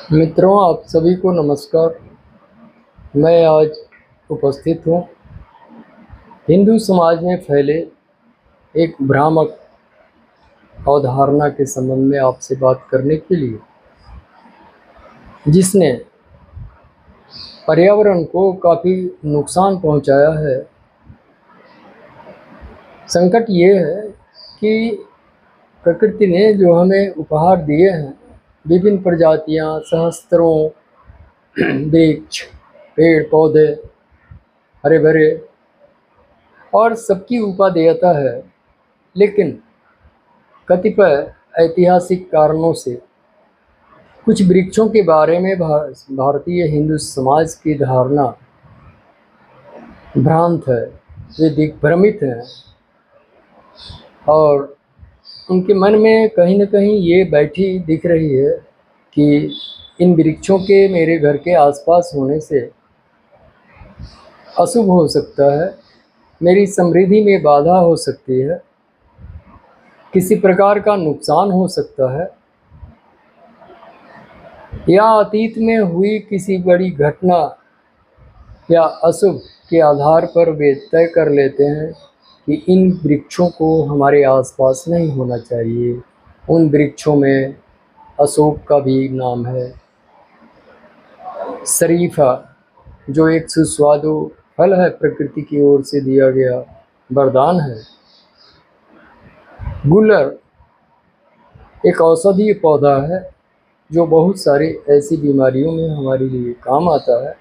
मित्रों, आप सभी को नमस्कार। मैं आज उपस्थित हूँ हिंदू समाज में फैले एक भ्रामक अवधारणा के संबंध में आपसे बात करने के लिए, जिसने पर्यावरण को काफ़ी नुकसान पहुँचाया है। संकट ये है कि प्रकृति ने जो हमें उपहार दिए हैं, विभिन्न प्रजातियाँ, सहस्त्रों वृक्ष, पेड़ पौधे, हरे भरे, और सबकी उपादेयता है, लेकिन कतिपय ऐतिहासिक कारणों से कुछ वृक्षों के बारे में भारतीय हिंदू समाज की धारणा भ्रांत है, वे दिग्भ्रमित हैं और उनके मन में कहीं न कहीं ये बैठी दिख रही है कि इन वृक्षों के मेरे घर के आसपास होने से अशुभ हो सकता है, मेरी समृद्धि में बाधा हो सकती है, किसी प्रकार का नुकसान हो सकता है, या अतीत में हुई किसी बड़ी घटना या अशुभ के आधार पर वे तय कर लेते हैं कि इन वृक्षों को हमारे आसपास नहीं होना चाहिए। उन वृक्षों में अशोक का भी नाम है, शरीफा जो एक सुस्वादु फल है, प्रकृति की ओर से दिया गया वरदान है। गुलर एक औषधीय पौधा है जो बहुत सारी ऐसी बीमारियों में हमारे लिए काम आता है।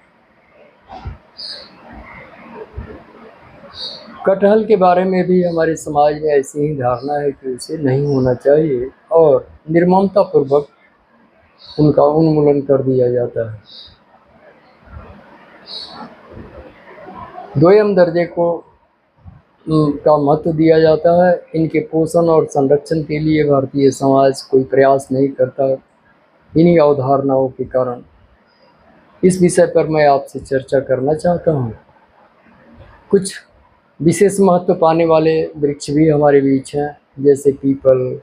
कटहल के बारे में भी हमारे समाज में ऐसी ही धारणा है कि उसे नहीं होना चाहिए और निर्ममतापूर्वक उनका उन्मूलन कर दिया जाता है। द्वितीय दर्जे को का महत्व दिया जाता है। इनके पोषण और संरक्षण के लिए भारतीय समाज कोई प्रयास नहीं करता, इन्हीं अवधारणाओं के कारण। इस विषय पर मैं आपसे चर्चा करना चाहता हूँ। कुछ विशेष महत्व पाने वाले वृक्ष भी हमारे बीच हैं, जैसे पीपल,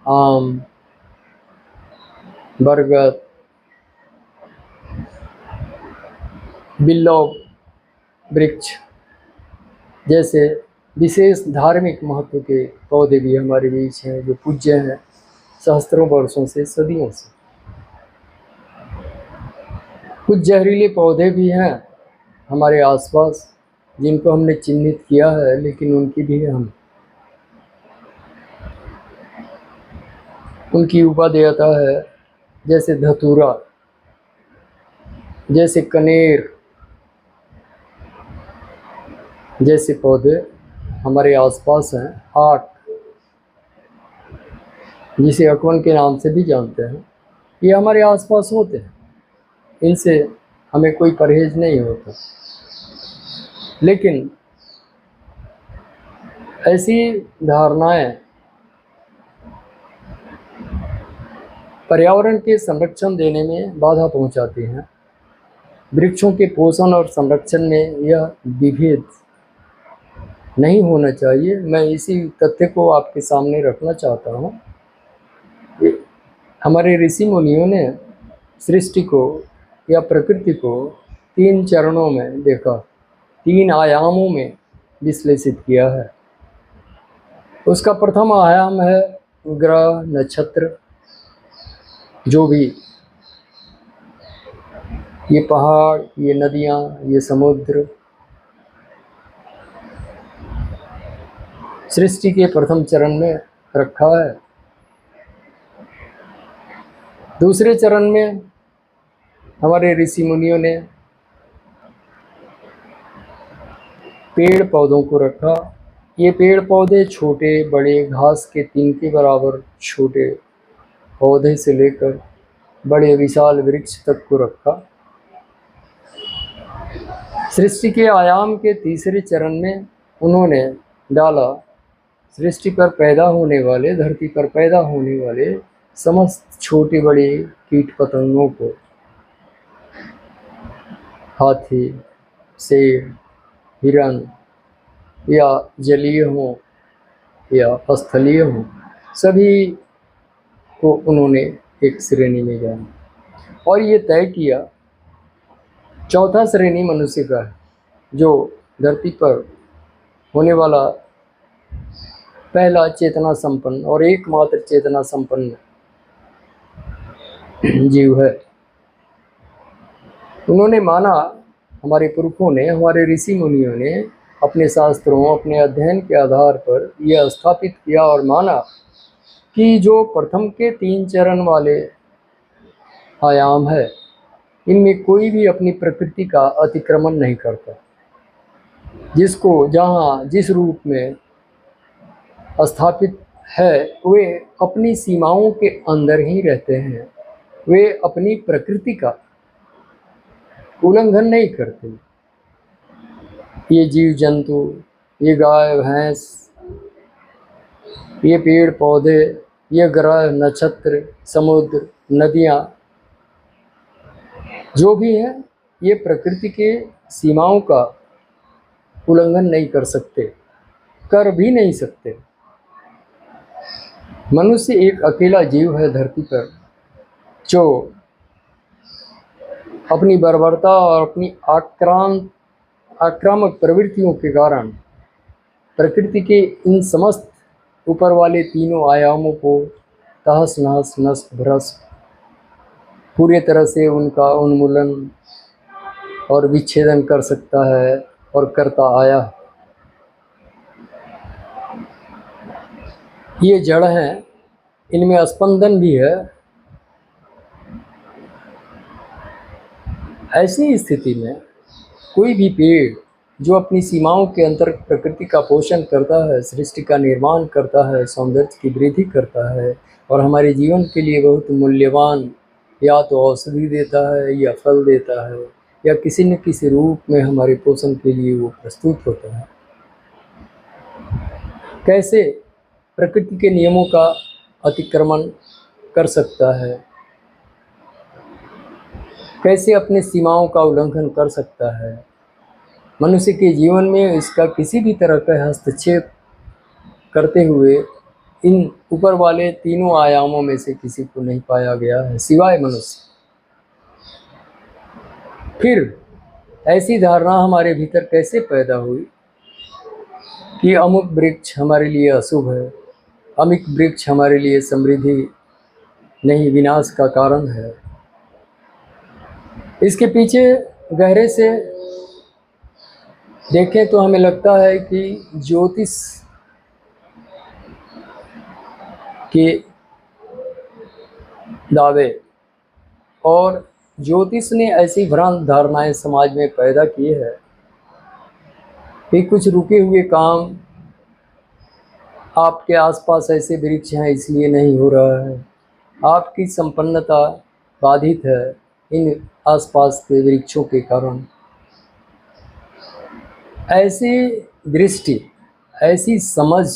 आम, बरगद, बिल्लो वृक्ष जैसे विशेष धार्मिक महत्व के पौधे भी हमारे बीच हैं, जो पूज्य हैं सहस्त्रों वर्षों से, सदियों से। कुछ जहरीले पौधे भी हैं हमारे आसपास जिनको हमने चिन्हित किया है, लेकिन उनकी उपादेयता है, जैसे धतूरा, जैसे कनेर जैसे पौधे हमारे आसपास हैं। आठ, जिसे अकवन के नाम से भी जानते हैं, ये हमारे आसपास होते हैं, इनसे हमें कोई परहेज नहीं होता। लेकिन ऐसी धारणाएं पर्यावरण के संरक्षण देने में बाधा पहुंचाती हैं। वृक्षों के पोषण और संरक्षण में यह विभेद नहीं होना चाहिए। मैं इसी तथ्य को आपके सामने रखना चाहता हूँ। हमारे ऋषि मुनियों ने सृष्टि को या प्रकृति को 3 चरणों में देखा, 3 आयामों में विश्लेषित किया है। उसका प्रथम आयाम है ग्रह, नक्षत्र, जो भी ये पहाड़, ये नदियाँ, ये समुद्र, सृष्टि के प्रथम चरण में रखा है। दूसरे चरण में हमारे ऋषि मुनियों ने पेड़ पौधों को रखा। ये पेड़ पौधे छोटे बड़े घास के तिनके बराबर छोटे पौधे से लेकर बड़े विशाल वृक्ष तक को रखा। सृष्टि के आयाम के तीसरे चरण में उन्होंने डाला सृष्टि पर पैदा होने वाले, धरती पर पैदा होने वाले समस्त छोटे बड़े कीट पतंगों को, हाथी, शेर, हिरण, या जलीय हों या स्थलीय हों, सभी को उन्होंने एक श्रेणी में जाना। और ये तय किया चौथा श्रेणी मनुष्य का है, जो धरती पर होने वाला पहला चेतना संपन्न और एकमात्र चेतना संपन्न जीव है। उन्होंने माना, हमारे पुरखों ने, हमारे ऋषि मुनियों ने अपने शास्त्रों, अपने अध्ययन के आधार पर यह स्थापित किया और माना कि जो प्रथम के 3 चरण वाले आयाम है, इनमें कोई भी अपनी प्रकृति का अतिक्रमण नहीं करता। जिसको जहाँ जिस रूप में स्थापित है, वे अपनी सीमाओं के अंदर ही रहते हैं। वे अपनी प्रकृति का उल्लंघन नहीं करते। ये जीव जंतु, ये गाय भैंस, ये पेड़ पौधे, ये ग्रह नक्षत्र, समुद्र, नदियाँ, जो भी है, ये प्रकृति के सीमाओं का उल्लंघन नहीं कर सकते, कर भी नहीं सकते। मनुष्य एक अकेला जीव है धरती पर, जो अपनी बर्बरता और अपनी आक्रामक प्रवृत्तियों के कारण प्रकृति के इन समस्त ऊपर वाले तीनों आयामों को तहस नहस नष्ट भ्रष्ट पूरी तरह से उनका उन्मूलन और विच्छेदन कर सकता है और करता आया। ये जड़ हैं, इनमें स्पंदन भी है। ऐसी स्थिति में कोई भी पेड़ जो अपनी सीमाओं के अंतर प्रकृति का पोषण करता है, सृष्टि का निर्माण करता है, सौंदर्य की वृद्धि करता है और हमारे जीवन के लिए बहुत मूल्यवान या तो औषधि देता है या फल देता है या किसी न किसी रूप में हमारे पोषण के लिए वो प्रस्तुत होता है, कैसे प्रकृति के नियमों का अतिक्रमण कर सकता है, कैसे अपने सीमाओं का उल्लंघन कर सकता है। मनुष्य के जीवन में इसका किसी भी तरह का हस्तक्षेप करते हुए इन ऊपर वाले तीनों आयामों में से किसी को नहीं पाया गया है, सिवाय मनुष्य। फिर ऐसी धारणा हमारे भीतर कैसे पैदा हुई कि अमुक वृक्ष हमारे लिए अशुभ है, अमुक वृक्ष हमारे लिए समृद्धि नहीं विनाश का कारण है। इसके पीछे गहरे से देखें तो हमें लगता है कि ज्योतिष के दावे और ज्योतिष ने ऐसी भ्रांत धारणाएं समाज में पैदा की है कि कुछ रुके हुए काम आपके आसपास ऐसे वृक्ष हैं इसलिए नहीं हो रहा है, आपकी संपन्नता बाधित है इन आसपास के वृक्षों के कारण। ऐसी दृष्टि, ऐसी समझ,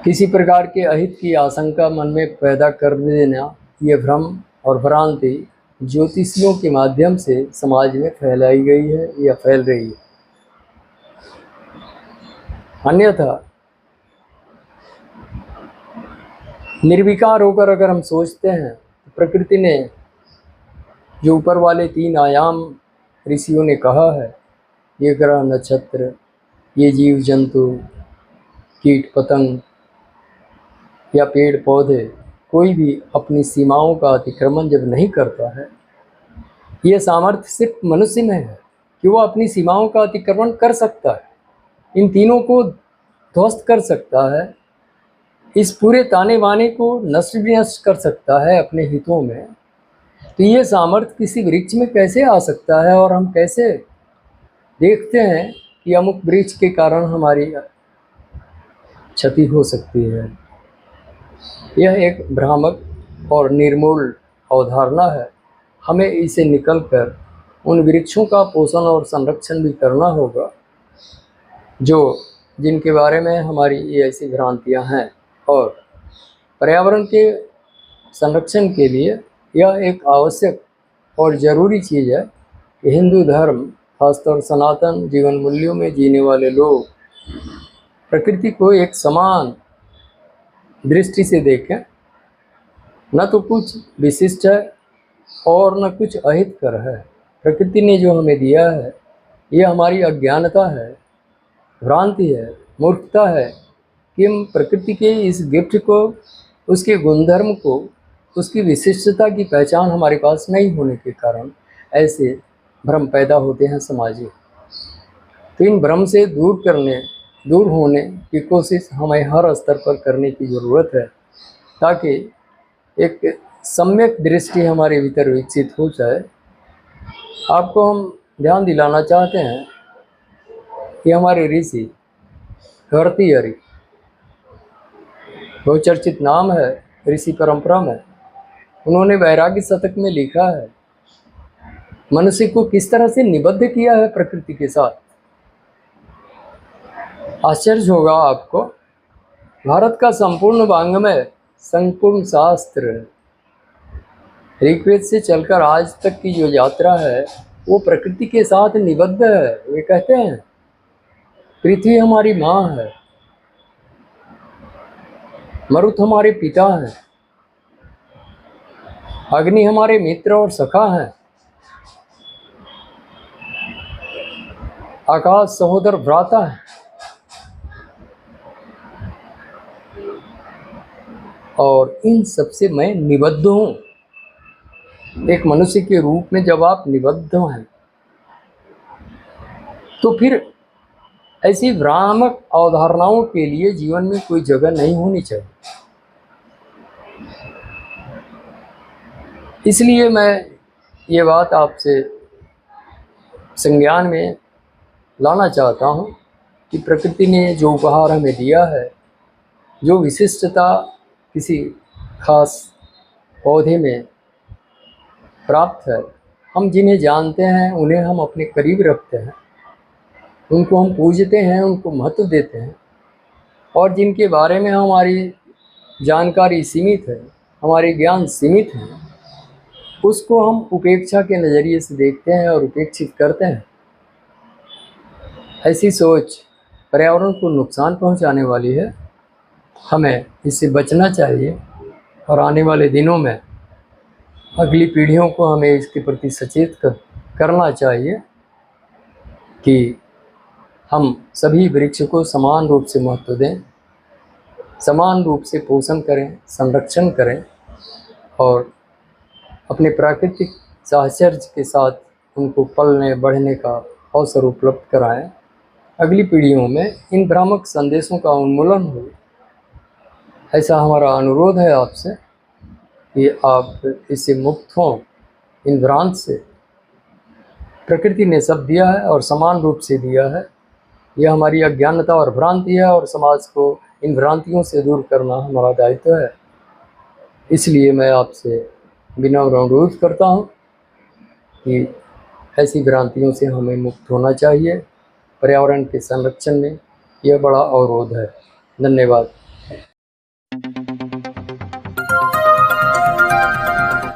किसी प्रकार के अहित की आशंका मन में पैदा कर देना, ये भ्रम और भ्रांति ज्योतिषियों के माध्यम से समाज में फैलाई गई है या फैल रही है। अन्यथा निर्विकार होकर अगर हम सोचते हैं तो प्रकृति ने जो ऊपर वाले 3 आयाम ऋषियों ने कहा है, ये ग्रह नक्षत्र, ये जीव जंतु, कीट पतंग या पेड़ पौधे, कोई भी अपनी सीमाओं का अतिक्रमण जब नहीं करता है, ये सामर्थ्य सिर्फ मनुष्य में है कि वो अपनी सीमाओं का अतिक्रमण कर सकता है, इन तीनों को ध्वस्त कर सकता है, इस पूरे ताने बाने को नष्ट विनष्ट कर सकता है अपने हितों में। तो ये सामर्थ्य किसी वृक्ष में कैसे आ सकता है और हम कैसे देखते हैं कि अमुक वृक्ष के कारण हमारी क्षति हो सकती है। यह एक भ्रामक और निर्मूल अवधारणा है। हमें इसे निकलकर उन वृक्षों का पोषण और संरक्षण भी करना होगा जिनके बारे में हमारी ये ऐसी भ्रांतियां हैं। और पर्यावरण के संरक्षण के लिए यह एक आवश्यक और ज़रूरी चीज़ है कि हिंदू धर्म, खासतौर सनातन जीवन मूल्यों में जीने वाले लोग प्रकृति को एक समान दृष्टि से देखें न तो कुछ विशिष्ट है और न कुछ अहितकर है। प्रकृति ने जो हमें दिया है ये हमारी अज्ञानता है, भ्रांति है, मूर्खता है कि हम प्रकृति के इस गिफ्ट को, उसके गुणधर्म को, उसकी विशिष्टता की पहचान हमारे पास नहीं होने के कारण ऐसे भ्रम पैदा होते हैं समाज में। तो इन भ्रम से दूर होने की कोशिश हमें हर स्तर पर करने की ज़रूरत है, ताकि एक सम्यक दृष्टि हमारे भीतर विकसित हो जाए। आपको हम ध्यान दिलाना चाहते हैं कि हमारे ऋषि भर्तृहरि, बहुचर्चित नाम है ऋषि परंपरा में, उन्होंने वैराग्य शतक में लिखा है मनुष्य को किस तरह से निबद्ध किया है प्रकृति के साथ। आश्चर्य होगा आपको, भारत का संपूर्ण वाङ्मय, संपूर्ण शास्त्र, ऋग्वेद से चलकर आज तक की जो यात्रा है वो प्रकृति के साथ निबद्ध है। वे कहते हैं पृथ्वी हमारी माँ है, मरुत हमारे पिता हैं, अग्नि हमारे मित्र और सखा हैं, आकाश सहोदर भ्राता है, और इन सबसे मैं निबद्ध हूँ। एक मनुष्य के रूप में जब आप निबद्ध हैं तो फिर ऐसी भ्रामक अवधारणाओं के लिए जीवन में कोई जगह नहीं होनी चाहिए। इसलिए मैं ये बात आपसे संज्ञान में लाना चाहता हूँ कि प्रकृति ने जो उपहार हमें दिया है, जो विशिष्टता किसी खास पौधे में प्राप्त है, हम जिन्हें जानते हैं उन्हें हम अपने करीब रखते हैं, उनको हम पूजते हैं, उनको महत्व देते हैं, और जिनके बारे में हमारी जानकारी सीमित है, हमारे ज्ञान सीमित है, उसको हम उपेक्षा के नज़रिए से देखते हैं और उपेक्षित करते हैं। ऐसी सोच पर्यावरण को नुकसान पहुंचाने वाली है, हमें इससे बचना चाहिए। और आने वाले दिनों में अगली पीढ़ियों को हमें इसके प्रति सचेत करना चाहिए कि हम सभी वृक्ष को समान रूप से महत्व दें, समान रूप से पोषण करें, संरक्षण करें, और अपने प्राकृतिक साहचर्य के साथ उनको पलने बढ़ने का अवसर उपलब्ध कराएं। अगली पीढ़ियों में इन भ्रामक संदेशों का उन्मूलन हो, ऐसा हमारा अनुरोध है आपसे कि आप इससे मुक्त हों, इन भ्रांत से। प्रकृति ने सब दिया है और समान रूप से दिया है, यह हमारी अज्ञानता और भ्रांति है, और समाज को इन भ्रांतियों से दूर करना हमारा दायित्व है। इसलिए मैं आपसे विनम्र अनुरोध करता हूँ कि ऐसी भ्रांतियों से हमें मुक्त होना चाहिए। पर्यावरण के संरक्षण में यह बड़ा अवरोध है। धन्यवाद।